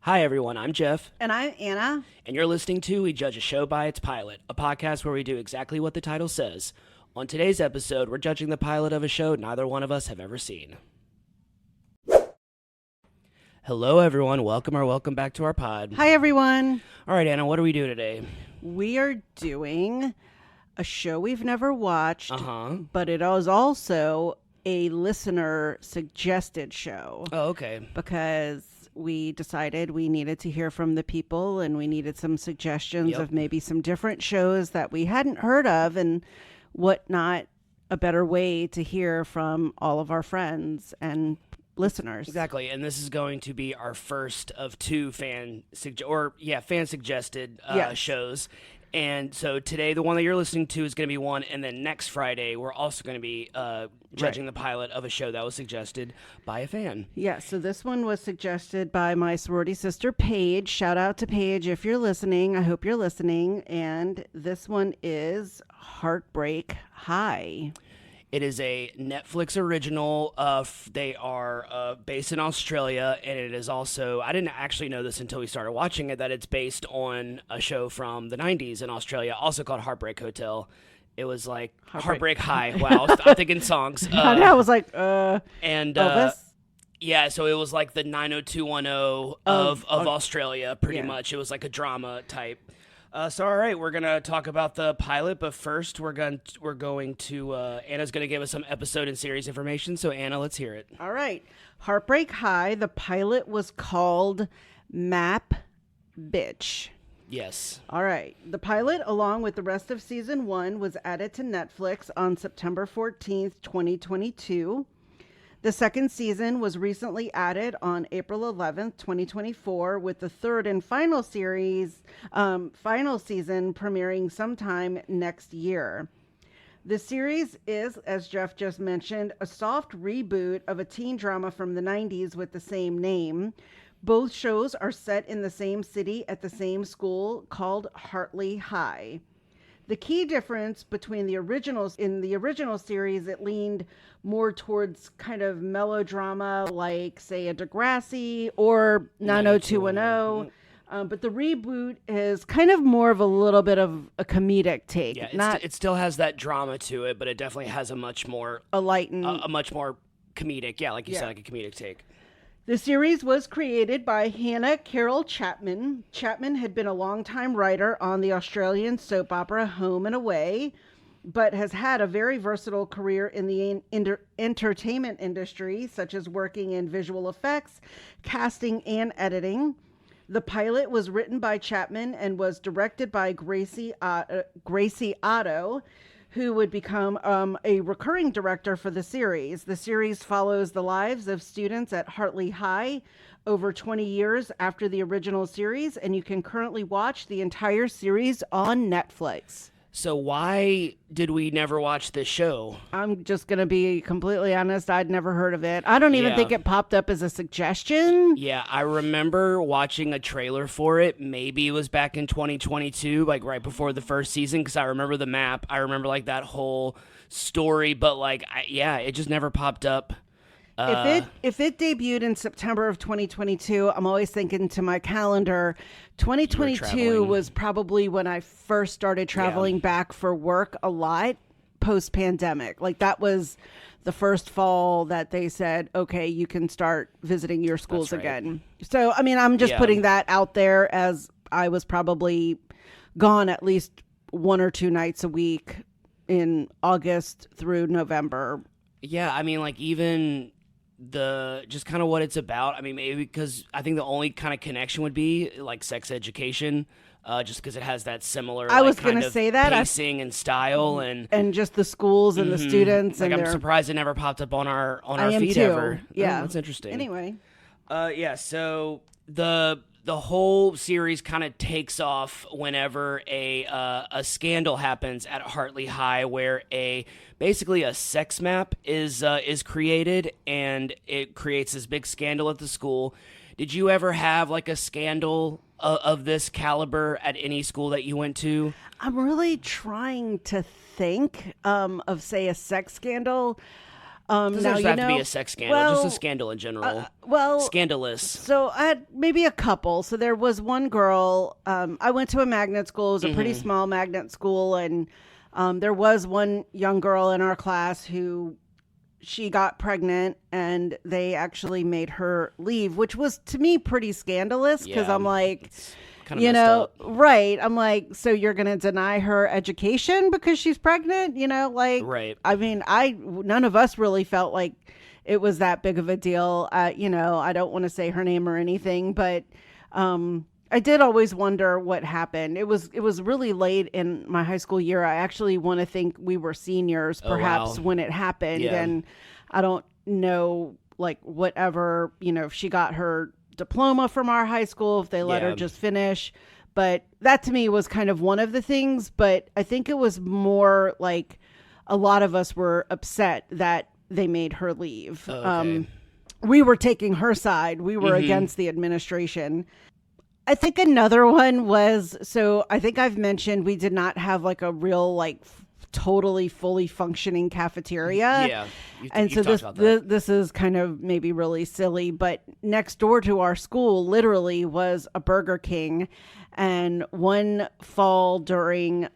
Hi, everyone. I'm Jeff, And I'm Anna. and you're listening to We Judge a Show by Its Pilot, a podcast where we do exactly what the title says. On today's episode, we're judging the pilot of a show neither one of us have ever seen. Hello, everyone. Welcome back to our pod. Hi, everyone. All right, Anna, what do we do today? We are doing a show we've never watched, Uh-huh. but it is also a listener suggested show Oh, okay. because we decided we needed to hear from the people and we needed some suggestions Yep. of maybe some different shows that we hadn't heard of and what not a better way to hear from all of our friends and listeners. Exactly, and this is going to be our first of two fan suggested Yes. shows. And so today, the one that you're listening to is going to be one, and then next Friday, we're also going to be judging the pilot of a show that was suggested by a fan. Yeah, so this one was suggested by my sorority sister, Paige. Shout out to Paige if you're listening. I hope you're listening. And this one is Heartbreak High. It is a Netflix original. They are based in Australia, and it is also, I didn't actually know this until we started watching it, that it's based on a show from the 90s in Australia, also called Heartbreak Hotel. It was like Heartbreak High. Wow, I'm thinking songs. I know, I was like, And Elvis? yeah, so it was like the 90210 of Australia, pretty yeah. much. It was like a drama type. So all right, we're gonna talk about the pilot, but first we're going to Anna's gonna give us some episode and series information. So Anna, let's hear it. All right. Heartbreak High, the pilot was called Map Bitch. Yes. All right. The pilot, along with the rest of season 1, was added to Netflix on September 14th, 2022. The second season was recently added on April 11th, 2024, with the third and final season premiering sometime next year. The series is, as Jeff just mentioned, a soft reboot of a teen drama from the 90s with the same name. Both shows are set in the same city at the same school called Hartley High. The key difference between the originals, in the original series, it leaned more towards kind of melodrama, like, say, a Degrassi or 90210. But the reboot is kind of more of a little bit of a comedic take. Yeah, it still has that drama to it, but it definitely has a much more lightened, much more comedic. Yeah, like you said, like a comedic take. The series was created by Hannah Carroll Chapman. Chapman had been a longtime writer on the Australian soap opera Home and Away, but has had a very versatile career in the entertainment industry, such as working in visual effects, casting, and editing. The pilot was written by Chapman and was directed by Gracie Otto, who would become a recurring director for the series. The series follows the lives of students at Hartley High over 20 years after the original series, and you can currently watch the entire series on Netflix. So why did we never watch this show? I'm just going to be completely honest. I'd never heard of it. I don't even think it popped up as a suggestion. Yeah, I remember watching a trailer for it. Maybe it was back in 2022, like right before the first season, because I remember the map. I remember like that whole story, but like, it just never popped up. If it debuted in September of 2022, I'm always thinking to my calendar, 2022 was probably when I first started traveling back for work a lot post-pandemic. Like that was the first fall that they said, okay, you can start visiting your schools again. So, I mean, I'm just putting that out there as I was probably gone at least 1 or 2 nights a week in August through November. Yeah, I mean, like even just kind of what it's about. I mean, maybe because I think the only kind of connection would be like sex education, just because it has that similar. I was going to say that pacing and style and just the schools and the students. Like and I'm surprised it never popped up on our feed too. ever. Yeah, that's interesting. Anyway, so the whole series kind of takes off whenever a scandal happens at Hartley High, where basically a sex map is created, and it creates this big scandal at the school. Did you ever have like a scandal of this caliber at any school that you went to? I'm really trying to think of, say, a sex scandal. Doesn't Now, just have to be a sex scandal, just a scandal in general. Scandalous. So I had maybe a couple. So there was one girl. I went to a magnet school. It was a pretty small magnet school, and there was one young girl in our class who she got pregnant, and they actually made her leave, which was to me pretty scandalous because I'm like, you know, right. I'm like, so you're going to deny her education because she's pregnant? You know, like, right. I mean, none of us really felt like it was that big of a deal. You know, I don't want to say her name or anything, but I did always wonder what happened. It was really late in my high school year. I actually want to think we were seniors perhaps when it happened. Yeah. And I don't know, like, whatever, you know, if she got her diploma from our high school, if they let her just finish. But that to me was kind of one of the things. But I think it was more like a lot of us were upset that they made her leave. Okay. We were taking her side. We were against the administration. I think another one was, so I think I've mentioned we did not have like a real, like, totally fully functioning cafeteria. Yeah. And so this is kind of maybe really silly, but next door to our school literally was a Burger King. And one fall during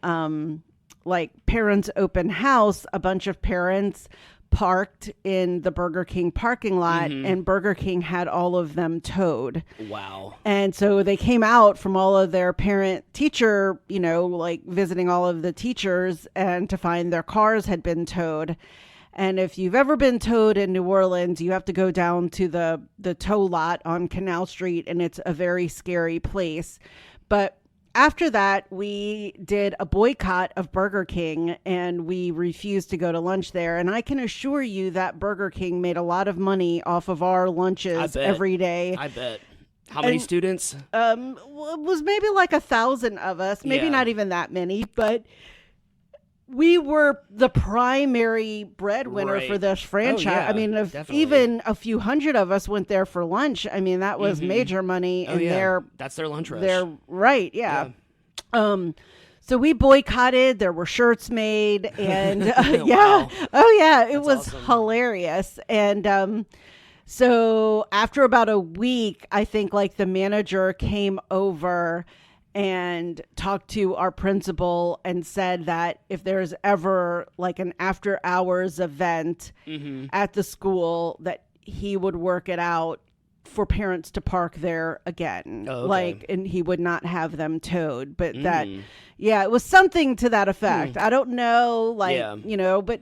like parents' open house, a bunch of parents parked in the Burger King parking lot, and Burger King had all of them towed. Wow. And so they came out from all of their parent teacher, you know, like visiting all of the teachers, and to find their cars had been towed. And if you've ever been towed in New Orleans, you have to go down to the tow lot on Canal Street, and it's a very scary place. But after that, we did a boycott of Burger King, and we refused to go to lunch there. And I can assure you that Burger King made a lot of money off of our lunches every day. I bet. How many students? It was maybe like 1,000 of us, maybe not even that many, but we were the primary breadwinner for this franchise. Oh, yeah, I mean, if even a few hundred of us went there for lunch, I mean, that was major money. And that's their lunch rush. They're right. Yeah. So we boycotted. There were shirts made, and Wow. Oh yeah, it was awesome. hilarious. And so after about a week, I think like the manager came over and talked to our principal and said that if there's ever like an after hours event at the school, that he would work it out for parents to park there again. Oh, okay. Like, and he would not have them towed, but that, it was something to that effect. I don't know, like, you know, but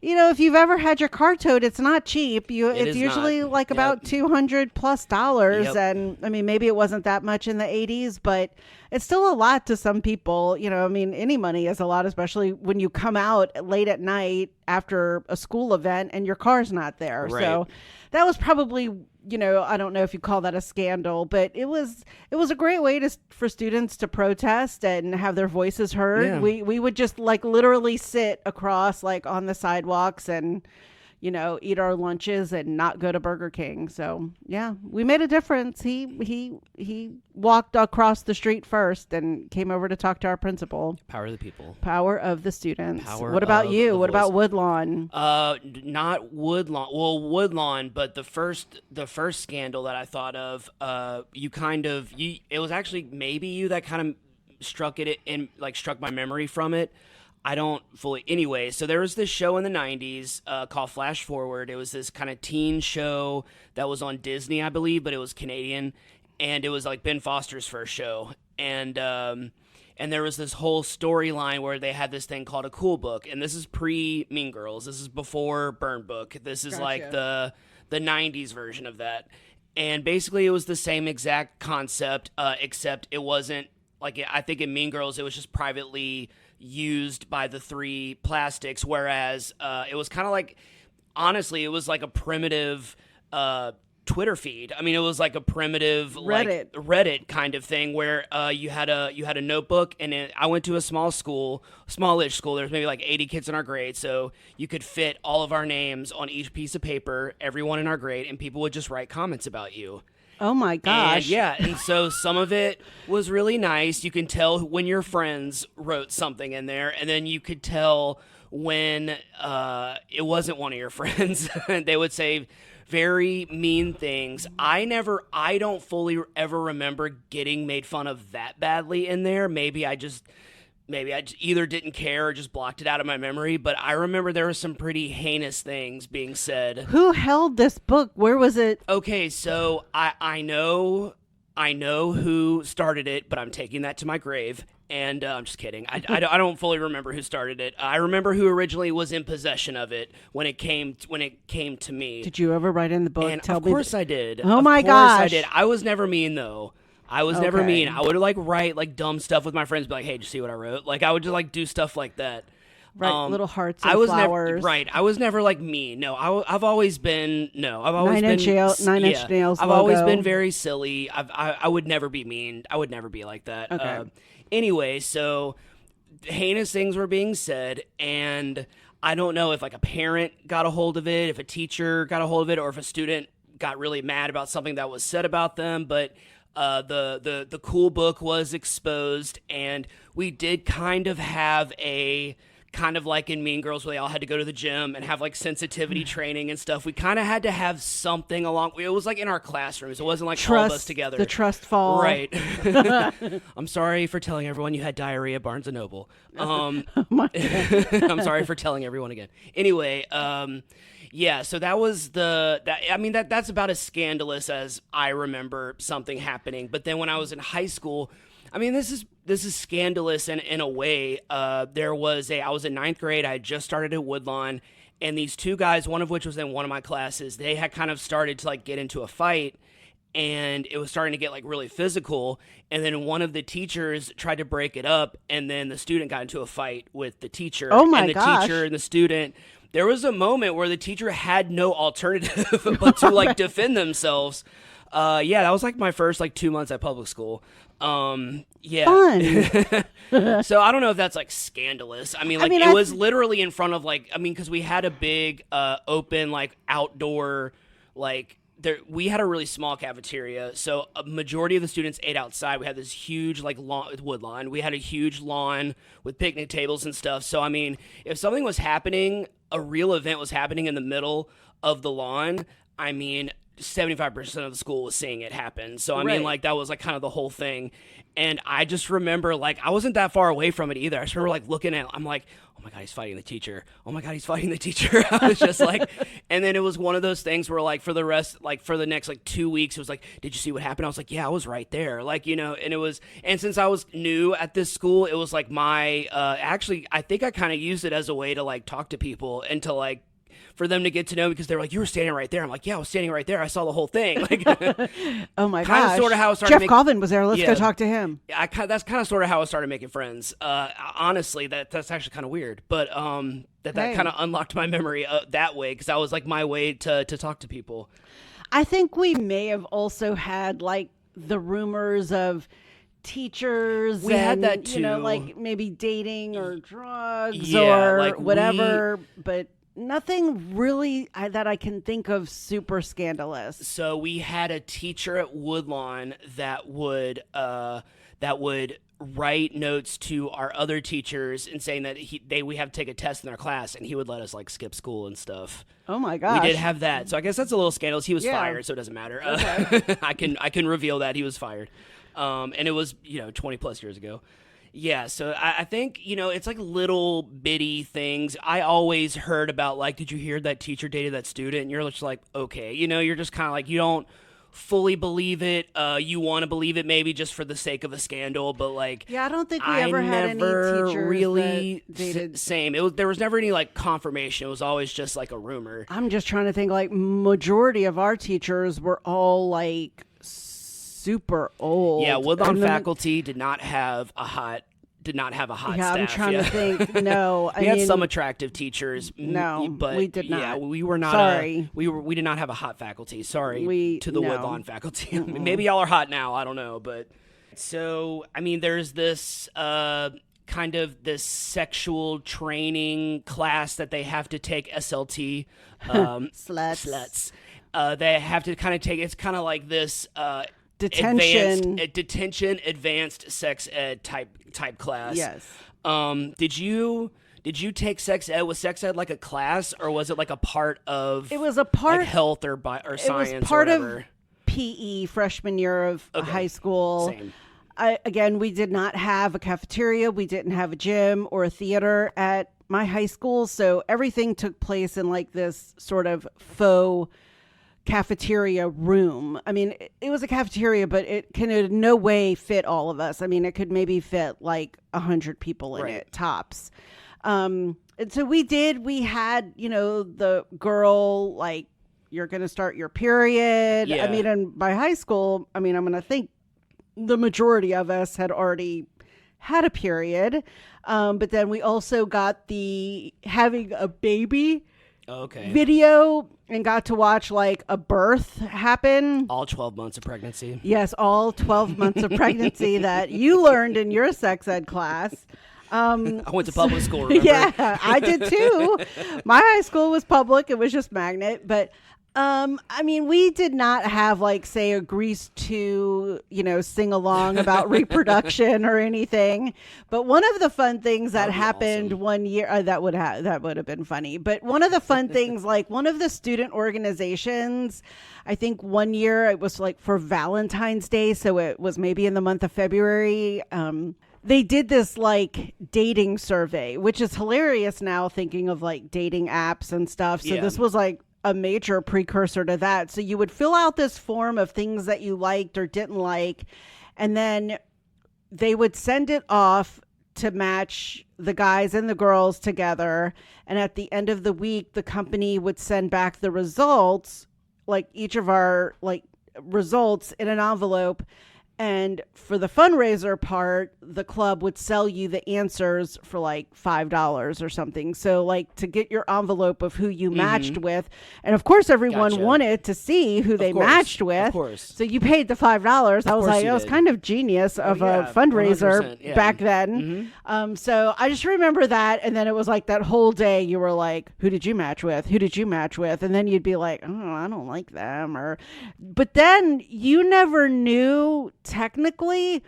you know, if you've ever had your car towed, it's not cheap. It's usually not. like about $200+. Yep. And I mean, maybe it wasn't that much in the 80s, but it's still a lot to some people. You know, I mean, any money is a lot, especially when you come out late at night after a school event and your car's not there. Right. So that was probably, you know, I don't know if you call that a scandal, but it was a great way for students to protest and have their voices heard. Yeah. We would just like literally sit across like on the sidewalks and, you know, eat our lunches and not go to Burger King. So yeah, we made a difference. He walked across the street first and came over to talk to our principal. Power of the people. Power of the students. Power What about of you? the What voice. about Woodlawn? Not Woodlawn. Well, Woodlawn, but the first scandal that I thought of, it was actually maybe you that kind of struck my memory from it. I don't fully. Anyway, so there was this show in the 90s called Flash Forward. It was this kind of teen show that was on Disney, I believe, but it was Canadian, and it was like Ben Foster's first show. And there was this whole storyline where they had this thing called a cool book, and this is pre Mean Girls. This is before Burn Book. This is like the 90s version of that. And basically, it was the same exact concept, except it wasn't like I think in Mean Girls, it was just privately used by the three plastics, whereas it was kind of like, honestly, it was like a primitive Twitter feed. I mean, it was like a primitive Reddit kind of thing where you had a notebook, and I went to a smallish school. There's maybe like 80 kids in our grade, so you could fit all of our names on each piece of paper, everyone in our grade, and people would just write comments about you. Oh my gosh. And so some of it was really nice. You can tell when your friends wrote something in there, and then you could tell when it wasn't one of your friends. They would say very mean things. I don't fully ever remember getting made fun of that badly in there. Maybe I just either didn't care or just blocked it out of my memory, but I remember there were some pretty heinous things being said. Who held this book? Where was it? Okay, so I know who started it, but I'm taking that to my grave. And I'm just kidding. I don't fully remember who started it. I remember who originally was in possession of it when it came to me. Did you ever write in the book? And of course I did. Oh my gosh. Of course I did. I was never mean though. I was never mean. I would like write like dumb stuff with my friends, be like, "Hey, did you see what I wrote?" Like I would just like do stuff like that. Right, little hearts and flowers. I was never like mean. No, I've always been. No, I've always been Nine Inch Nails. I've always been very silly. I would never be mean. I would never be like that. Okay. Anyway, so heinous things were being said, and I don't know if like a parent got a hold of it, if a teacher got a hold of it, or if a student got really mad about something that was said about them. But the cool book was exposed, and we did kind of have a kind of like in Mean Girls where they all had to go to the gym and have like sensitivity training and stuff. We kind of had to have something along. It was like in our classrooms. It wasn't like all of us together. The trust fall. Right. I'm sorry for telling everyone you had diarrhea at Barnes & Noble. Oh my God. I'm sorry for telling everyone again. Anyway, yeah, so that was that's about as scandalous as I remember something happening. But then when I was in high school, I mean, this is scandalous in a way. I was in ninth grade. I had just started at Woodlawn, and these two guys, one of which was in one of my classes, they had kind of started to like get into a fight, and it was starting to get like really physical. And then one of the teachers tried to break it up, and then the student got into a fight with the teacher. Oh my and the gosh. teacher and the student. There was a moment where the teacher had no alternative but to like defend themselves. Yeah, that was like my first like 2 months at public school. Yeah. Fun. So I don't know if that's like scandalous. I mean, it was literally in front of like, I mean, because we had a big open like outdoor like we had a really small cafeteria, so a majority of the students ate outside. We had this huge like wood lawn. We had a huge lawn with picnic tables and stuff. So I mean, if something was happening, a real event was happening in the middle of the lawn, I mean, 75% of the school was seeing it happen. So I mean, like that was like kind of the whole thing. And I just remember like I wasn't that far away from it either. I just remember like looking at, I'm like, oh my God, he's fighting the teacher. Oh my God, he's fighting the teacher. I was just like, and then it was one of those things where like for the next like 2 weeks, it was like, did you see what happened? I was like, yeah, I was right there. Like, you know, and since I was new at this school, it was like actually, I think I kind of used it as a way to like talk to people and to like, for them to get to know me, because they were like, you were standing right there. I'm like, yeah, I was standing right there. I saw the whole thing. Like, oh my gosh. Kind of sort of how I started. Jeff Colvin was there. Let's go talk to him. That's kind of sort of how I started making friends. Honestly, that's actually kind of weird, but that kind of unlocked my memory that way, because that was like my way to talk to people. I think we may have also had like the rumors of teachers. We had that too. You know, like maybe dating or drugs or like whatever, but nothing really that I can think of super scandalous. So we had a teacher at Woodlawn that would write notes to our other teachers and saying that we have to take a test in their class, and he would let us like skip school and stuff. Oh my gosh. We did have that. So I guess that's a little scandalous. He was fired, so it doesn't matter. Okay. I can reveal that he was fired. And it was, 20 plus years ago. Yeah, so I think, it's like little bitty things. I always heard about, like, did you hear that teacher dated that student? And you're just like, okay. You're just kind of like, you don't fully believe it. You want to believe it maybe just for the sake of a scandal, but, like... Yeah, I don't think we ever had any teachers really that dated... Same. There was never any, like, confirmation. It was always just, like, a rumor. I'm just trying to think, like, majority of our teachers were all, like... super old. Yeah, Woodlawn faculty did not have a hot staff. I'm trying to think. No, we had some attractive teachers. No, but we did not. Yeah, we were not. Sorry, we did not have a hot faculty. Sorry to the Woodlawn faculty. Maybe y'all are hot now. I don't know, but so I mean, there's this kind of this sexual training class that they have to take, SLT. Sluts. They have to kind of take. It's kind of like this. Detention advanced sex ed type class. Yes. Did you Did you take sex ed? Was sex ed like a class, or was it like a part of? It was a part like health or science. It was part or of whatever. PE freshman year of high school. Same. Again, we did not have a cafeteria. We didn't have a gym or a theater at my high school. So everything took place in like this sort of faux cafeteria room. I mean, it was a cafeteria, but it can in no way fit all of us. I mean, it could maybe fit like 100 people in it, tops. And so we had, the girl, like, you're going to start your period. Yeah. I mean, and by high school, I'm going to think the majority of us had already had a period. But then we also got the having a baby video and got to watch like a birth happen. All 12 months of pregnancy. Yes, all 12 months of pregnancy that you learned in your sex ed class. I went to public school, remember? Yeah, I did too. My high school was public. It was just magnet. But we did not have like, say, a Grease 2, sing along about reproduction or anything. But one of the fun things that happened one year, that would have been funny. But one of the fun things, like one of the student organizations, I think one year it was like for Valentine's Day. So it was maybe in the month of February. They did this like dating survey, which is hilarious now thinking of like dating apps and stuff. So this was like a major precursor to that. So you would fill out this form of things that you liked or didn't like, and then they would send it off to match the guys and the girls together. And at the end of the week, the company would send back the results, like each of our like results in an envelope. And for the fundraiser part, the club would sell you the answers for like $5 or something. So like to get your envelope of who you matched with. And of course, everyone wanted to see who they matched with. Of course. So you paid the $5. I was like, it was kind of genius of a fundraiser back then. So I just remember that. And then it was like that whole day you were like, who did you match with? Who did you match with? And then you'd be like, oh, I don't like them. But then you never knew technically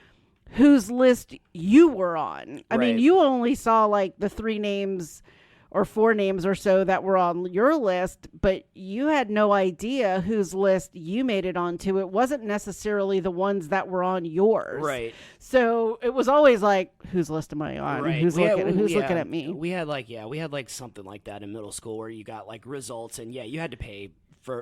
whose list you were on. I mean, you only saw like the 3 names or 4 names or so that were on your list, but you had no idea whose list you made it onto. It wasn't necessarily the ones that were on yours. Right. So it was always like, whose list am I on? Right. Who's looking at me? We had like something like that in middle school where you got like results and you had to pay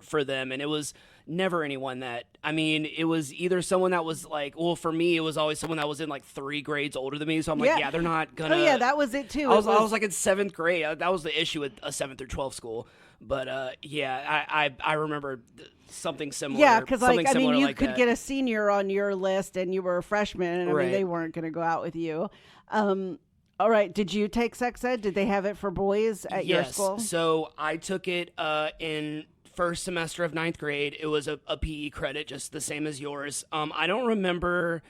for them, and it was never anyone that, I mean, it was either someone that was like, well, for me, it was always someone that was in like 3 grades older than me, so I'm like, they're not gonna. Oh yeah, that was it too. I was like in 7th grade. That was the issue with a 7th through 12th school. But I remember something similar. Yeah, because like, I mean, you like could that. get a senior on your list and you were a freshman, and I mean, they weren't going to go out with you. All right, did you take sex ed? Did they have it for boys at your school? So I took it in first semester of 9th grade. It was a PE credit, just the same as yours. I don't remember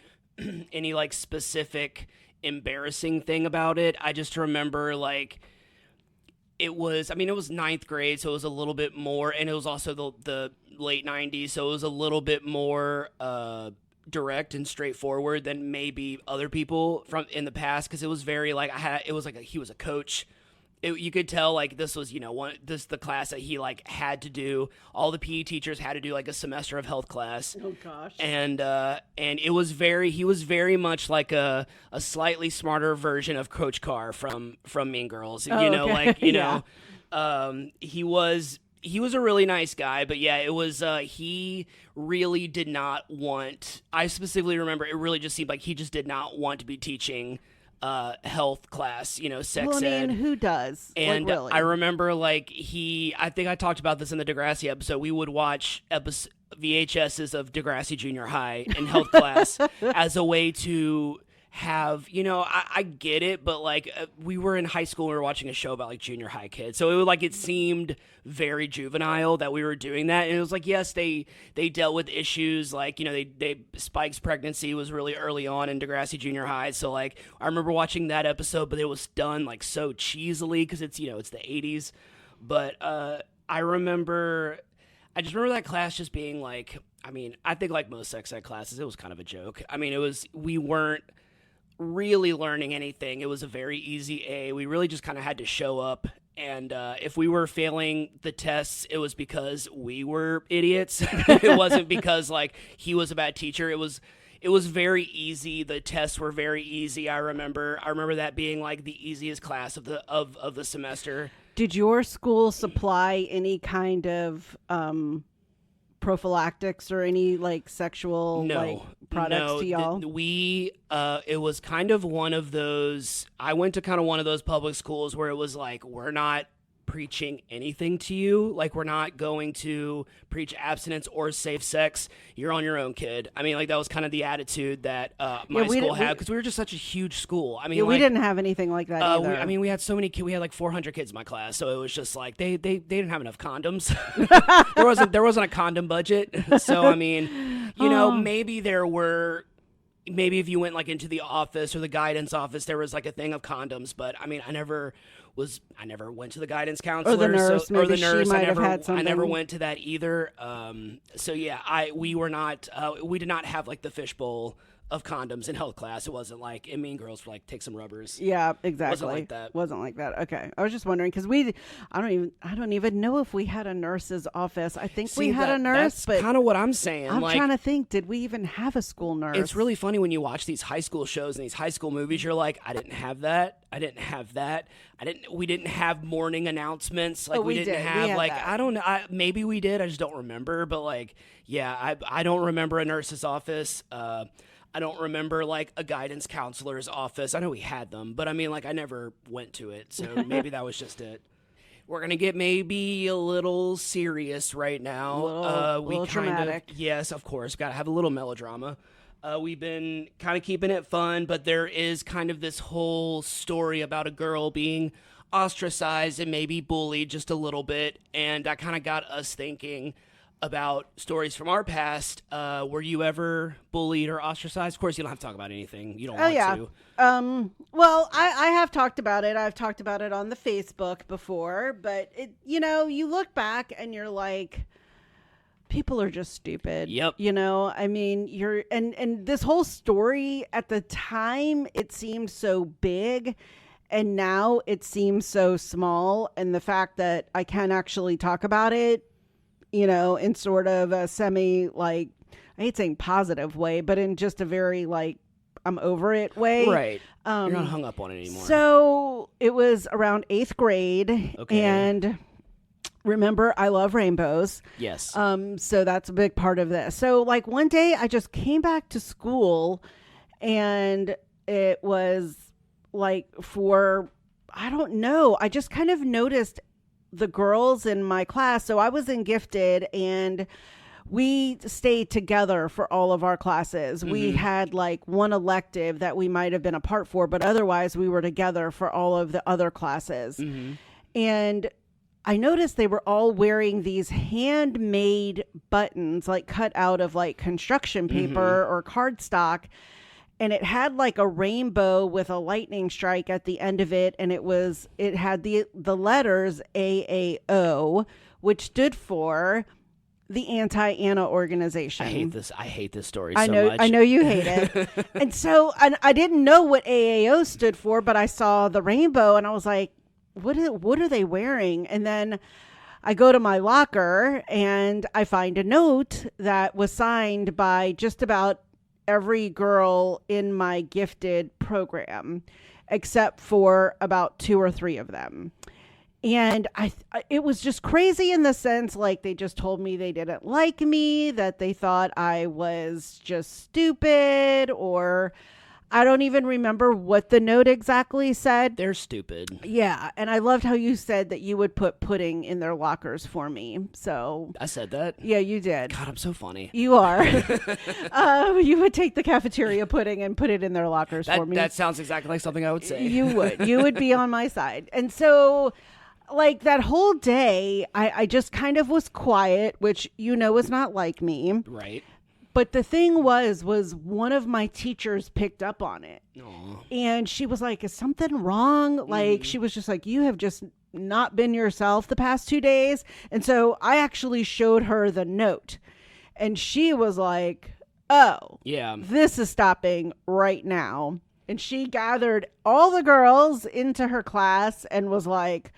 any like specific embarrassing thing about it. I just remember like it was 9th grade, so it was a little bit more, and it was also the late 90s, so it was a little bit more direct and straightforward than maybe other people from in the past, because it was very like he was a coach. You could tell like this was the class that he like had to do. All the PE teachers had to do like a semester of health class. Oh gosh. And he was very much like a slightly smarter version of Coach Carr from Mean Girls. He was a really nice guy, but it was he really did not want. I specifically remember it really just seemed like he just did not want to be teaching health class, sex well, I mean, ed. who does? And like, really? I remember like I think I talked about this in the Degrassi episode. We would watch VHSs of Degrassi Junior High in health class as a way to have, I get it, but like we were in high school and we were watching a show about like junior high kids. So it seemed very juvenile that we were doing that. And it was like, yes, they dealt with issues like, Spike's pregnancy was really early on in Degrassi Junior High. So like, I remember watching that episode, but it was done like so cheesily because it's, it's the 80s. But I just remember that class just being like, I think like most sex ed classes, it was kind of a joke. I mean, we weren't really learning anything, it was a very easy A. We really just kind of had to show up. And if we were failing the tests, it was because we were idiots. It wasn't because like he was a bad teacher. It was very easy. The tests were very easy. I remember that being like the easiest class of the semester. Did your school supply any kind of prophylactics or any like sexual like products to y'all? It was kind of one of those. I went to kind of one of those public schools where it was like, we're not preaching anything to you. Like, we're not going to preach abstinence or safe sex. You're on your own, kid. I mean, like, that was kind of the attitude that my school had, because we were just such a huge school. I mean, we didn't have anything like that either. We had so many kids. We had like 400 kids in my class, so it was just like they didn't have enough condoms. there wasn't a condom budget. So I mean, maybe if you went like into the office or the guidance office, there was like a thing of condoms. But I mean, I never went to the guidance counselor or the nurse. I never went to that either. So yeah, we did not have like the fishbowl of condoms in health class. It wasn't like in Mean Girls for like take some rubbers. Yeah, exactly. Wasn't like that. Okay, I was just wondering because I don't even know if we had a nurse's office. I think we had a nurse, that's kind of what I'm saying. I'm trying to think. Did we even have a school nurse? It's really funny when you watch these high school shows and these high school movies. You're like, I didn't have that. We didn't have morning announcements. Like we didn't have like that. I don't know. Maybe we did. I just don't remember. But like, yeah, I don't remember a nurse's office. I don't remember like a guidance counselor's office. I know we had them, but I mean, like, I never went to it. So maybe that was just it. We're going to get maybe a little serious right now. A little dramatic. Yes, of course. Got to have a little melodrama. We've been kind of keeping it fun, but there is kind of this whole story about a girl being ostracized and maybe bullied just a little bit. And that kind of got us thinking about stories from our past. Were you ever bullied or ostracized? Of course, you don't have to talk about anything you don't want to. Well, I have talked about it. I've talked about it on the Facebook before, but you look back and you're like, people are just stupid. Yep. I mean, and this whole story at the time, it seemed so big. And now it seems so small. And the fact that I can actually talk about it, in sort of a semi, like, I hate saying positive way, but in just a very, like, I'm over it way. Right. You're not hung up on it anymore. So it was around 8th grade. Okay. And remember, I love rainbows. Yes. So that's a big part of this. So, like, one day I just came back to school and it was like I don't know. I just kind of noticed the girls in my class. So I was in gifted and we stayed together for all of our classes. Mm-hmm. We had like one elective that we might have been apart for, but otherwise we were together for all of the other classes. Mm-hmm. And I noticed they were all wearing these handmade buttons, like cut out of like construction paper or cardstock. And it had like a rainbow with a lightning strike at the end of it. And it had the letters AAO, which stood for the Anti-Anna Organization. I hate this story so much. I know you hate it. And so I didn't know what AAO stood for, but I saw the rainbow and I was like, what are they wearing? And then I go to my locker and I find a note that was signed by just about every girl in my gifted program, except for about 2 or 3 of them. And it was just crazy in the sense, like, they just told me they didn't like me, that they thought I was just stupid, or I don't even remember what the note exactly said. They're stupid. Yeah. And I loved how you said that you would put pudding in their lockers for me. So I said that? Yeah, you did. God, I'm so funny. You are. You would take the cafeteria pudding and put it in their lockers for me. That sounds exactly like something I would say. You would. You would be on my side. And so, like, that whole day, I just kind of was quiet, which is not like me. Right. But the thing was one of my teachers picked up on it. Aww. And she was like, is something wrong? Like, she was just like, you have just not been yourself the past 2 days. And so I actually showed her the note. And she was like, oh, yeah, this is stopping right now. And she gathered all the girls into her class and was like,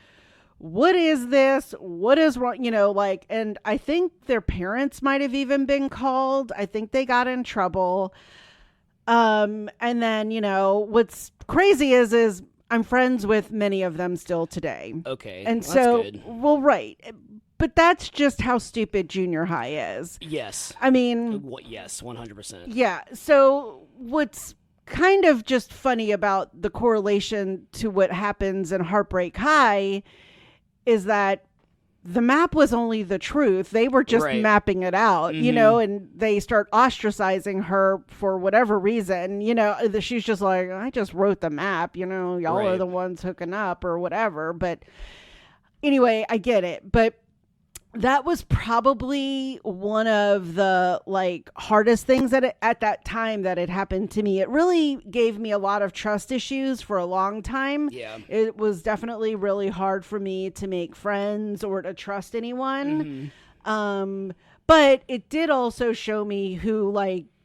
what is this? What is wrong? And I think their parents might have even been called. I think they got in trouble. And then, what's crazy is I'm friends with many of them still today. Okay. And that's so, good. well, right. But that's just how stupid junior high is. Yes. I mean, yes, 100%. Yeah. So what's kind of just funny about the correlation to what happens in Heartbreak High is that the map was only the truth. They were just mapping it out, and they start ostracizing her for whatever reason. She's just like, I just wrote the map, y'all are the ones hooking up or whatever. But anyway, I get it. But that was probably one of the hardest things at that time that had happened to me. It really gave me a lot of trust issues for a long time. Yeah. It was definitely really hard for me to make friends or to trust anyone. But it did also show me who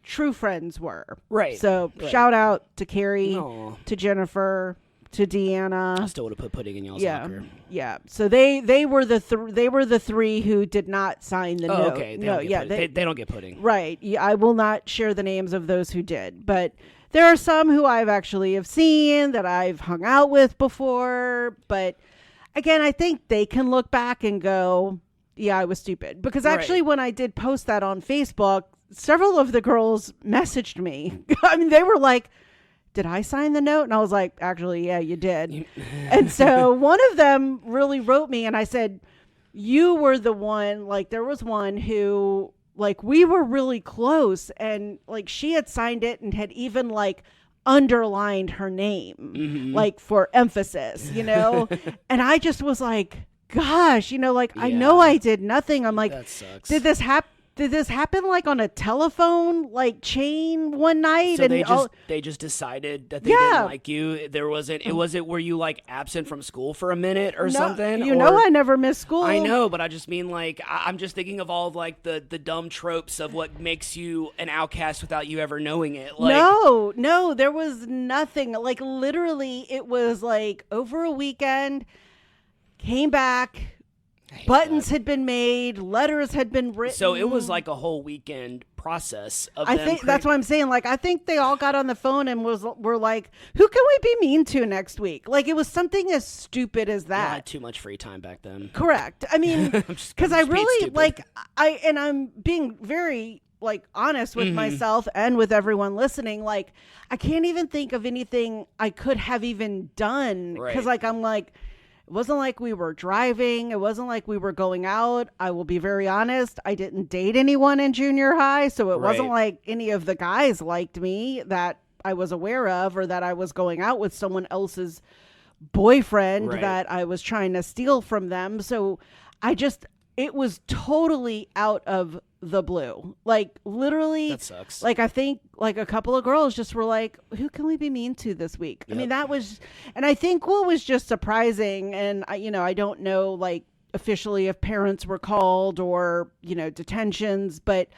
true friends were. Right. So shout out to Carrie, to Jennifer, to Deanna. I still would have put pudding in y'all's locker. Yeah. So they were the three who did not sign the note. Okay. They don't get pudding. Right. Yeah, I will not share the names of those who did, but there are some who I've actually have seen that I've hung out with before. But again, I think they can look back and go, yeah, I was stupid. Because actually when I did post that on Facebook, several of the girls messaged me. I mean, they were like, did I sign the note? And I was like, actually, yeah, you did. And so one of them really wrote me and I said, you were the one, there was one who, we were really close and she had signed it and had even underlined her name, for emphasis, and I just was like, gosh, I know I did nothing. I'm like, that sucks. Did this happen on a telephone chain one night? So and they just decided that they didn't like you. Were you absent from school for a minute or something? I never missed school. I know, but I just mean I'm just thinking of all of the dumb tropes of what makes you an outcast without you ever knowing it. No, there was nothing. Literally, it was over a weekend, came back. Buttons had been made, letters had been written. So it was a whole weekend process of I think that's what I'm saying. I think they all got on the phone and were like, who can we be mean to next week? It was something as stupid as that. I had too much free time back then. Correct. I mean, because I really I'm being very honest with myself and with everyone listening. I can't even think of anything I could have even done because I'm it wasn't like we were driving. It wasn't like we were going out. I will be very honest. I didn't date anyone in junior high. So it wasn't like any of the guys liked me that I was aware of or that I was going out with someone else's boyfriend that I was trying to steal from them. So it was totally out of the blue. Literally. That sucks. I think a couple of girls just were like, who can we be mean to this week? Yep. I mean, that was, and I think what was just surprising, and I don't know officially if parents were called or, detentions, but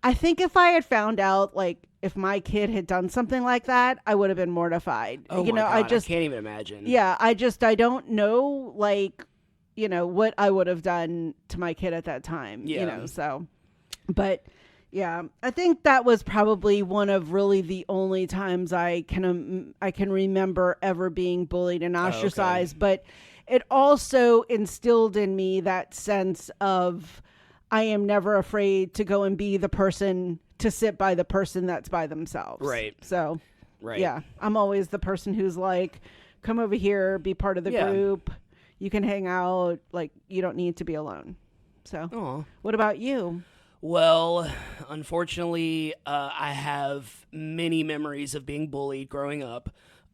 I think if I had found out if my kid had done something like that, I would have been mortified. Oh my God, I can't even imagine. Yeah. I don't know what I would have done to my kid at that time, so. But yeah, I think that was probably one of really the only times I can remember ever being bullied and ostracized. Okay. But it also instilled in me that sense of I am never afraid to go and be the person to sit by the person that's by themselves. Right. So, yeah, I'm always the person who's come over here, be part of the group. You can hang out. You don't need to be alone. So, What about you? Well, unfortunately, I have many memories of being bullied growing up.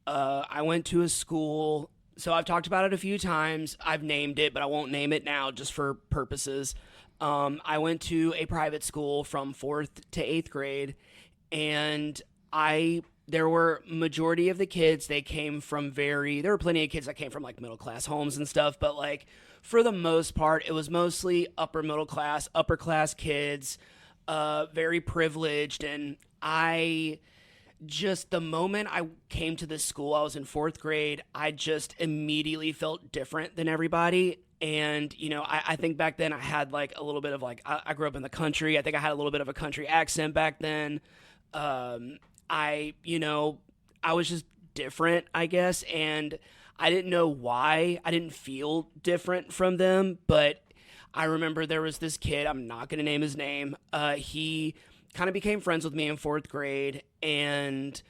I went to a school, so I've talked about it a few times. I've named it, but I won't name it now just for purposes. I went to a private school from 4th to 8th grade, and there were majority of the kids, there were plenty of kids that came from middle class homes and stuff, but for the most part, it was mostly upper class kids, very privileged. And I just the moment I came to this school, I was in 4th grade, I just immediately felt different than everybody. And, I think back then I had like a little bit of like, I grew up in the country. I think I had a little bit of a country accent back then. I was just different, I guess. And I didn't know why I didn't feel different from them. But I remember there was this kid, I'm not going to name his name. He kind of became friends with me in 4th grade, and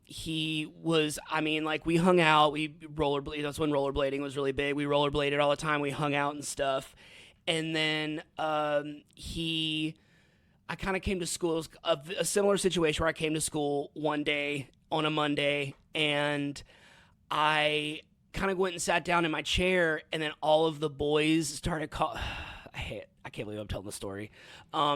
he was, we hung out, we rollerbladed. That's when rollerblading was really big. We rollerbladed all the time. We hung out and stuff. And then I kind of came to school. It was a similar situation where I came to school one day on a Monday, and I kind of went and sat down in my chair, and then all of the boys started I can't believe I'm telling the story.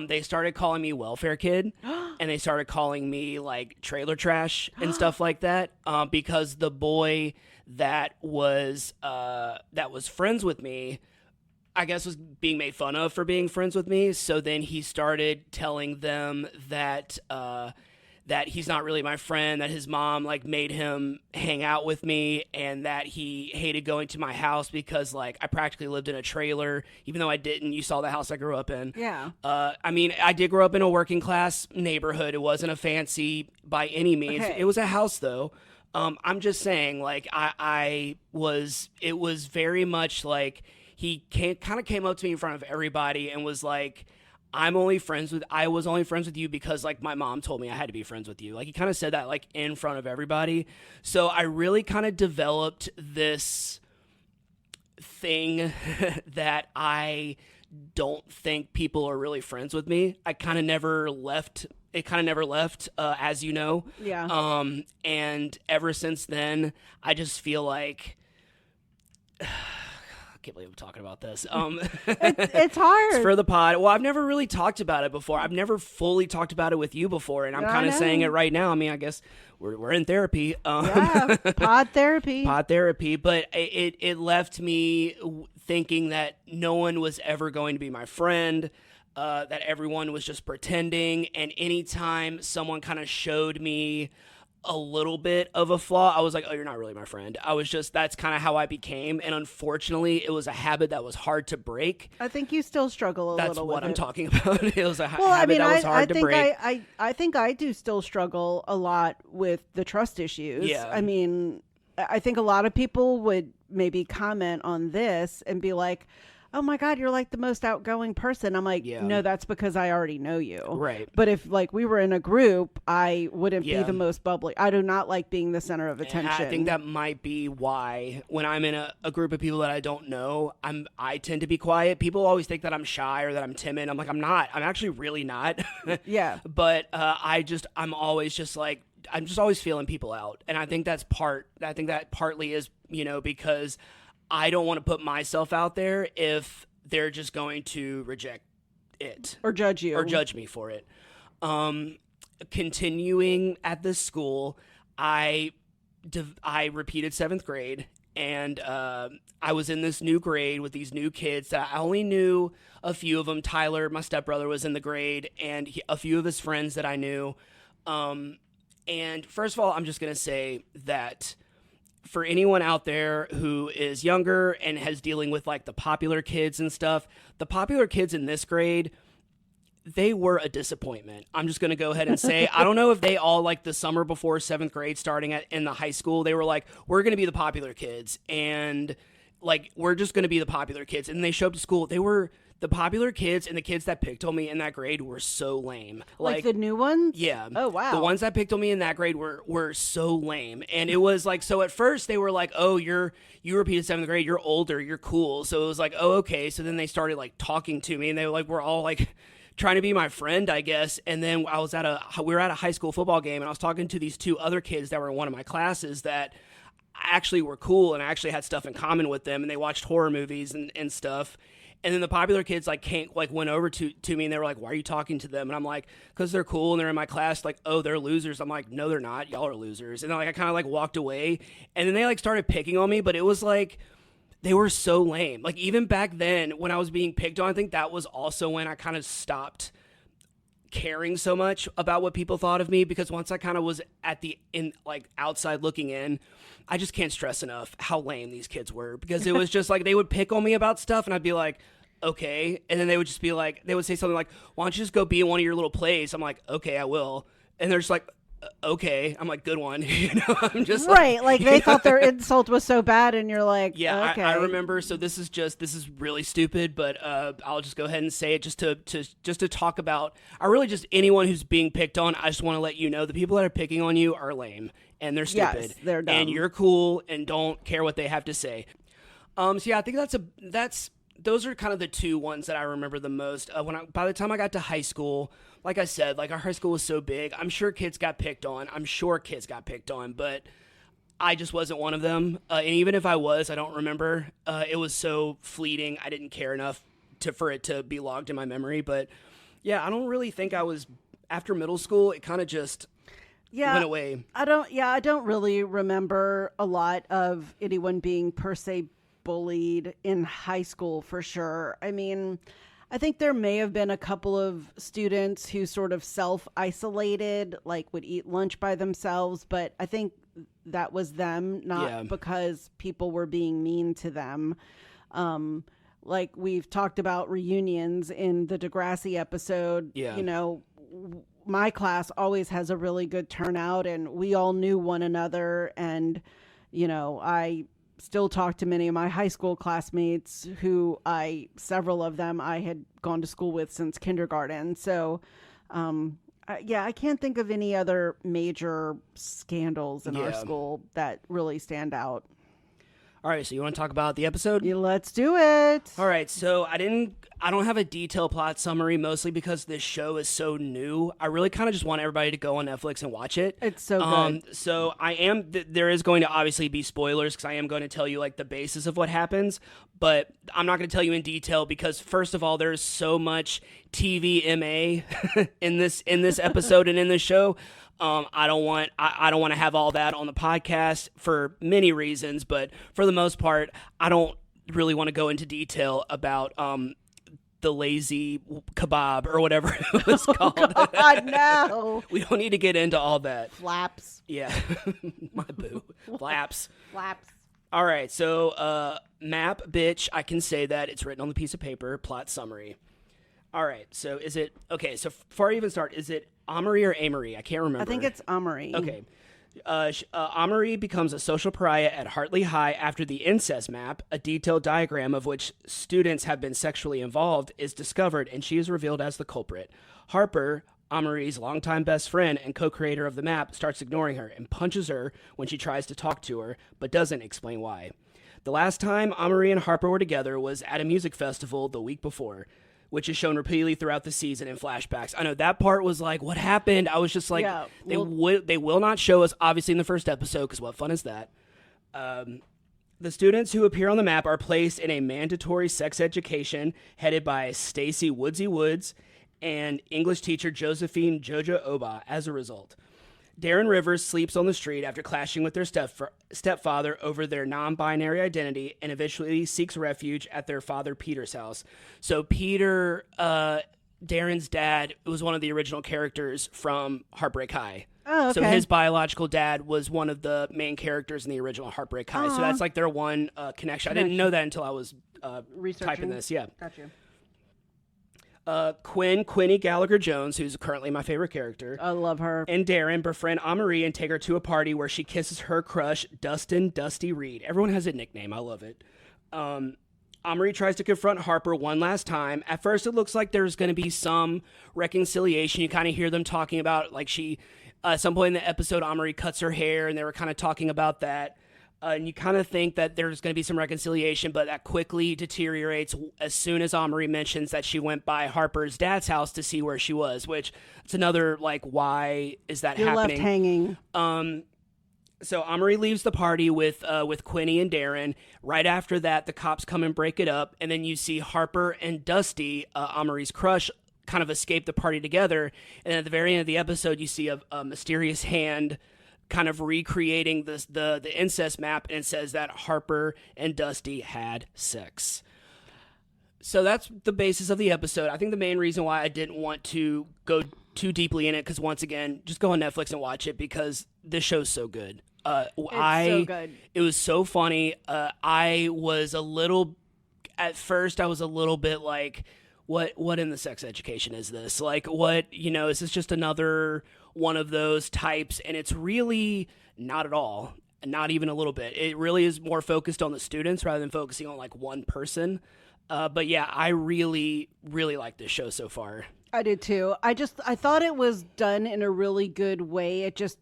They started calling me welfare kid, and they started calling me like trailer trash and stuff like that. Because the boy that was friends with me, I guess, was being made fun of for being friends with me. So then he started telling them that that he's not really my friend, that his mom like made him hang out with me, and that he hated going to my house because like I practically lived in a trailer, even though I didn't. You saw the house I grew up in. Yeah. I did grow up in a working class neighborhood. It wasn't a fancy by any means. Okay. It was a house though. I'm just saying, like it was very much like he kind of came up to me in front of everybody and was like, I was only friends with you because like my mom told me I had to be friends with you. Like he kind of said that like in front of everybody. So I really kind of developed this thing that I don't think people are really friends with me. It kind of never left, as you know. Yeah. And ever since then, I just feel like, I can't believe I'm talking about this. It's hard. It's for the pod. Well, I've never really talked about it before. I've never fully talked about it with you before, and I'm kind of saying it right now. I mean, I guess we're in therapy. Yeah, pod therapy. Pod therapy. But it left me thinking that no one was ever going to be my friend, that everyone was just pretending, and anytime someone kind of showed me a little bit of a flaw, I was like, oh, you're not really my friend. That's kind of how I became. And unfortunately, it was a habit that was hard to break. I think you still struggle a little with it. That's what I'm talking about. It was a habit that was hard to break. I think I do still struggle a lot with the trust issues. Yeah. I mean, I think a lot of people would maybe comment on this and be like, oh my God, you're like the most outgoing person. I'm like, no, that's because I already know you. Right. But if like we were in a group, I wouldn't be the most bubbly. I do not like being the center of attention. And I think that might be why when I'm in a group of people that I don't know, I tend to be quiet. People always think that I'm shy or that I'm timid. I'm like, I'm not. I'm actually really not. Yeah. But I'm always just like, I'm just always feeling people out. And I think that partly is, because I don't want to put myself out there if they're just going to reject it. Or judge you. Or judge me for it. Continuing at this school, I repeated 7th grade, and I was in this new grade with these new kids that I only knew a few of them. Tyler, my stepbrother, was in the grade, and a few of his friends that I knew. And first of all, I'm just going to say that for anyone out there who is younger and has dealing with like the popular kids and stuff, the popular kids in this grade, they were a disappointment. I'm just going to go ahead and say, I don't know if they all like the summer before 7th grade starting in the high school, they were like, we're going to be the popular kids. And like, we're just going to be the popular kids. And they show up to school. They were the popular kids, and the kids that picked on me in that grade were so lame. Like the new ones? Yeah. Oh, wow. The ones that picked on me in that grade were so lame. And it was like, so at first they were like, oh, you repeated 7th grade, you're older, you're cool. So it was like, oh, okay. So then they started like talking to me, and they were all like trying to be my friend, I guess. And then we were at a high school football game, and I was talking to these 2 other kids that were in one of my classes that actually were cool, and I actually had stuff in common with them, and they watched horror movies and stuff. And then the popular kids went over to me, and they were like, why are you talking to them? And I'm like, because they're cool and they're in my class. Like, oh, they're losers. I'm like, no, they're not. Y'all are losers. And then I kind of walked away, and then they started picking on me, but it was like, they were so lame. Like even back then when I was being picked on, I think that was also when I kind of stopped caring so much about what people thought of me, because once I kind of was outside looking in, I just can't stress enough how lame these kids were, because it was just like they would pick on me about stuff and I'd be like, okay. And then they would just be like, they would say something like, why don't you just go be in one of your little plays? I'm like, okay, I will. And they're just like, okay. I'm like, good one. I'm just right. Like they thought their insult was so bad, and you're like, yeah, okay. I remember. So this is really stupid, but I'll just go ahead and say it just to talk about. I really just anyone who's being picked on. I just want to let you know the people that are picking on you are lame and they're stupid. Yes, they're dumb. And you're cool and don't care what they have to say. So yeah, I think those are kind of the two ones that I remember the most. By the time I got to high school, like I said, like our high school was so big. I'm sure kids got picked on. But I just wasn't one of them. And even if I was, I don't remember. It was so fleeting. I didn't care enough for it to be logged in my memory. But yeah, I don't really think I was after middle school. It kind of just went away. I don't really remember a lot of anyone being per se bullied in high school for sure. I mean, I think there may have been a couple of students who sort of self-isolated, like would eat lunch by themselves, but I think that was them, not because people were being mean to them. Like we've talked about reunions in the Degrassi episode, my class always has a really good turnout and we all knew one another. And, I still talk to many of my high school classmates who several of them I had gone to school with since kindergarten. So, I can't think of any other major scandals in our school that really stand out. All right, so you want to talk about the episode? Yeah, let's do it. All right, so I don't have a detailed plot summary, mostly because this show is so new. I really kind of just want everybody to go on Netflix and watch it. It's so good. So there is going to obviously be spoilers, because I am going to tell you like the basis of what happens, but I'm not going to tell you in detail because first of all, there's so much TVMA in this episode and in this show. I don't want to have all that on the podcast for many reasons, but for the most part, I don't really want to go into detail about the lazy kebab or whatever it was called. God, no. We don't need to get into all that. Flaps. Yeah. My boo. Flaps. Flaps. All right. So, map, bitch, I can say that. It's written on the piece of paper. Plot summary. All right. So is it, okay. So before I even start, is it Amory or Amory? I can't remember. I think it's Amory. Okay. Amory becomes a social pariah at Hartley High after the incest map, a detailed diagram of which students have been sexually involved, is discovered, and she is revealed as the culprit. Harper, Amory's longtime best friend and co-creator of the map, starts ignoring her and punches her when she tries to talk to her, but doesn't explain why. The last time Amory and Harper were together was at a music festival the week before, which is shown repeatedly throughout the season in flashbacks. I know that part was like, what happened? I was just like, they will not show us, obviously, in the first episode, because what fun is that? The students who appear on the map are placed in a mandatory sex education headed by Stacy Woodsy Woods and English teacher Josephine Jojo Oba as a result. Darren Rivers sleeps on the street after clashing with their stepfather over their non-binary identity and eventually seeks refuge at their father Peter's house. So Peter, Darren's dad, was one of the original characters from Heartbreak High. Oh, okay. So his biological dad was one of the main characters in the original Heartbreak High. So that's like their one connection. I didn't know that until I was typing this. Yeah. Gotcha. Quinny Gallagher-Jones, who's currently my favorite character. I love her. And Darren befriend Amory and take her to a party where she kisses her crush, Dusty Reed. Everyone has a nickname. I love it. Amory tries to confront Harper one last time. At first, it looks like there's going to be some reconciliation. You kind of hear them talking about, like, at some point in the episode, Amory cuts her hair, and they were kind of talking about that. And you kind of think that there's going to be some reconciliation, but that quickly deteriorates as soon as Amory mentions that she went by Harper's dad's house to see where she was, which it's another, like, why is that You're happening? Left hanging. So Amory leaves the party with Quinny and Darren. Right after that, the cops come and break it up, and then you see Harper and Dusty, Amory's crush, kind of escape the party together. And at the very end of the episode, you see a mysterious hand kind of recreating the incest map, and it says that Harper and Dusty had sex. So that's the basis of the episode. I think the main reason why I didn't want to go too deeply in it, because once again, just go on Netflix and watch it because this show's so good. So good. It was so funny. I was a little, at first I was a little bit like, what in the sex education is this? Like, what, is this just another one of those types? And it's really not at all. Not even a little bit. It really is more focused on the students rather than focusing on like one person. But yeah, I really, really like this show so far. I did too. I thought it was done in a really good way. It just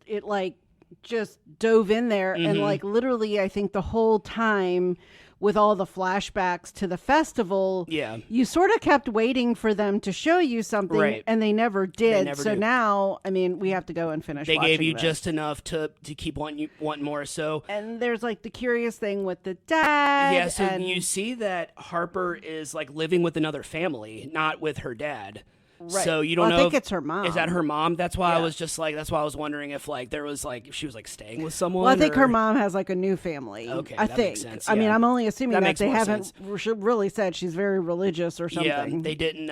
dove in there and like literally, I think the whole time with all the flashbacks to the festival, you sort of kept waiting for them to show you something, and they never did. So now, I mean, we have to go and finish. They gave you this. just enough to keep wanting more. So, and there's like the curious thing with the dad. Yeah, so you see that Harper is like living with another family, not with her dad. Right. So you don't know. I think it's her mom. Is that her mom? That's why I was just like. That's why I was wondering if like there was like if she was like staying with someone. Well, I think her mom has like a new family. Okay, I that think. Makes sense. I mean, I'm only assuming that they haven't sense. really said she's very religious or something. Yeah, they didn't.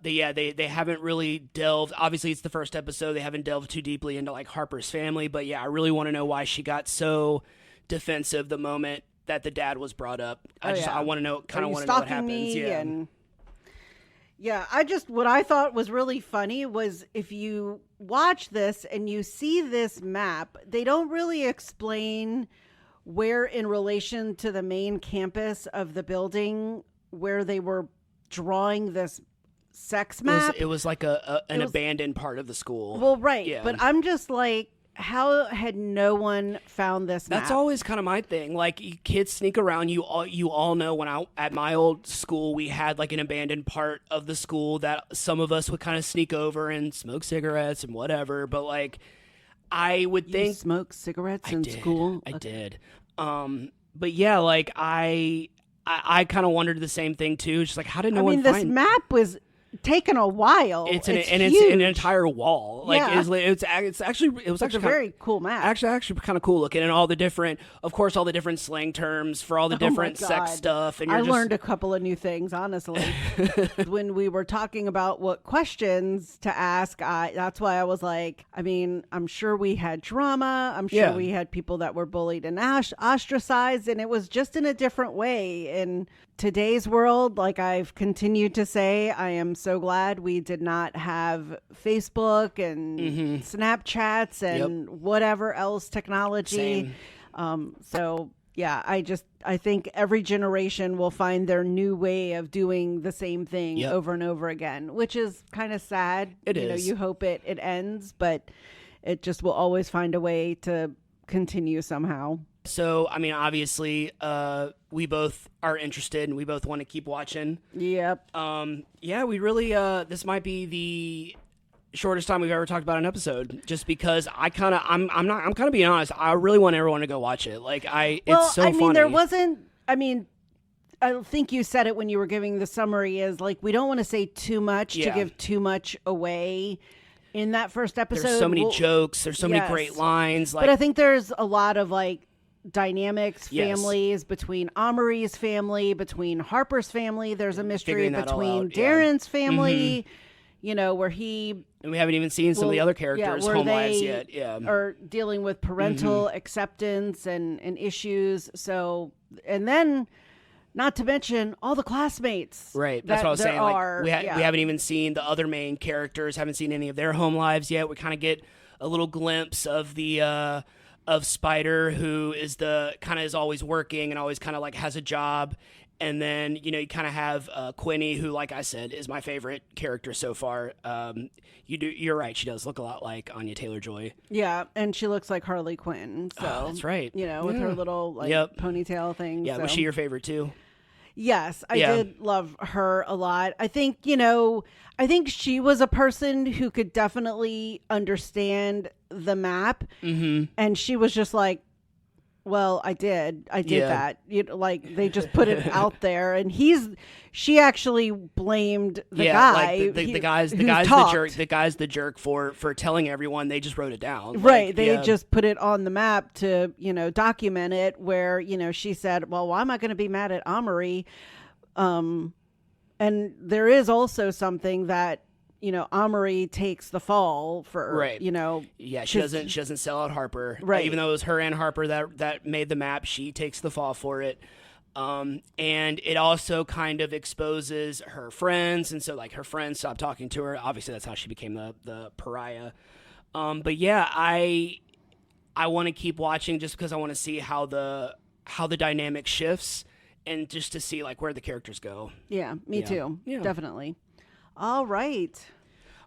They haven't really delved. Obviously, it's the first episode. They haven't delved too deeply into like Harper's family. But yeah, I really want to know why she got so defensive the moment that the dad was brought up. I want to know. Kind of want to know what happens. Yeah, what I thought was really funny was if you watch this and you see this map, they don't really explain where in relation to the main campus of the building where they were drawing this sex map. It was like an abandoned part of the school. Well, right. Yeah. But I'm just like, how had no one found this map? That's always kind of my thing. Like kids sneak around. You all know when at my old school we had like an abandoned part of the school that some of us would kind of sneak over and smoke cigarettes and whatever. But like I would think smoke cigarettes in school. I did. But yeah, like I kind of wondered the same thing too. Just like how did no one find this map was taken a while. It's an entire wall. Like yeah. It's actually a very cool map. Actually kind of cool looking, and all the different slang terms for all the different sex stuff. And I learned a couple of new things, honestly, when we were talking about what questions to ask. That's why I was like, I mean, I'm sure we had drama. I'm sure we had people that were bullied and ostracized, and it was just in a different way. In today's world, like I've continued to say, I am so glad we did not have Facebook and Snapchats and whatever else technology. So yeah, I think every generation will find their new way of doing the same thing over and over again, which is kind of sad. It is. You hope it ends, but it just will always find a way to continue somehow. So, I mean, obviously, we both are interested and we both want to keep watching. Yep. Yeah, we really, this might be the shortest time we've ever talked about an episode, just because I'm kind of being honest. I really want everyone to go watch it. Like it's so funny. I think you said it when you were giving the summary is like, we don't want to say too much to give too much away. In that first episode, there's so many jokes. There's so many great lines. But I think there's a lot of like dynamics, families between Amory's family, between Harper's famany. There's a mystery between Darren's family, where he... And we haven't even seen some of the other characters' home lives yet. Yeah. Are dealing with parental acceptance and issues. So, and then... Not to mention all the classmates. Right. That's what I was saying. Like, we haven't even seen the other main characters, haven't seen any of their home lives yet. We kind of get a little glimpse of the of Spider, who is is always working and always kind of like has a job. And then, you kind of have Quinny, who, like I said, is my favorite character so far. You're right. She does look a lot like Anya Taylor-Joy. Yeah, and she looks like Harley Quinn. So that's right. With her little ponytail thing. Yeah, was she your favorite too? Yes, I did love her a lot. I think, she was a person who could definitely understand the map. Mm-hmm. And she was just like, well, I did that. They just put it out there, and she actually blamed the guy. Like the guy's the jerk. The guy's the jerk for telling everyone. They just wrote it down. Right. They just put it on the map to, document it, where, she said, well, why am I going to be mad at Amory? And there is also something that, Amory takes the fall for, Right. Yeah, she doesn't sell out Harper. Right. Even though it was her and Harper that made the map, she takes the fall for it. And it also kind of exposes her friends, and so like her friends stopped talking to her. Obviously, that's how she became the pariah. But yeah, I want to keep watching just because I want to see how the dynamic shifts, and just to see like where the characters go. Yeah, me too. Yeah. Definitely. All right.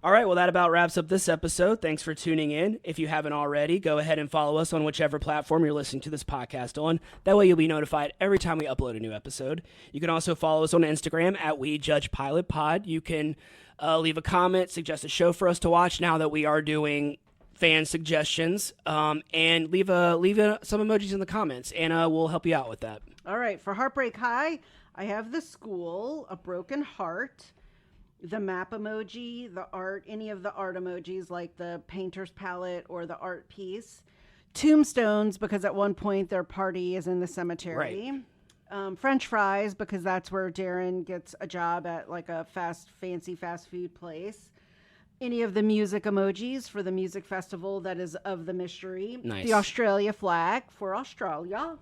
All right, well, that about wraps up this episode. Thanks for tuning in. If you haven't already, go ahead and follow us on whichever platform you're listening to this podcast on. That way you'll be notified every time we upload a new episode. You can also follow us on Instagram at WeJudgePilotPod. You can leave a comment, suggest a show for us to watch now that we are doing fan suggestions, and leave some emojis in the comments, and we'll help you out with that. All right, for Heartbreak High, I have the school, a broken heart, the map emoji, the art, any of the art emojis like the painter's palette or the art piece, tombstones because at one point their party is in the cemetery, right. French fries because that's where Darren gets a job at like a fancy fast food place, any of the music emojis for the music festival that is of the mystery, nice. The Australia flag for Australia,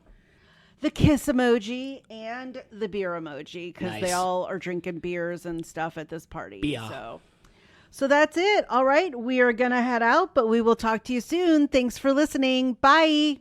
the kiss emoji, and the beer emoji because nice. They all are drinking beers and stuff at this party. Beer. So that's it. All right. We are going to head out, but we will talk to you soon. Thanks for listening. Bye.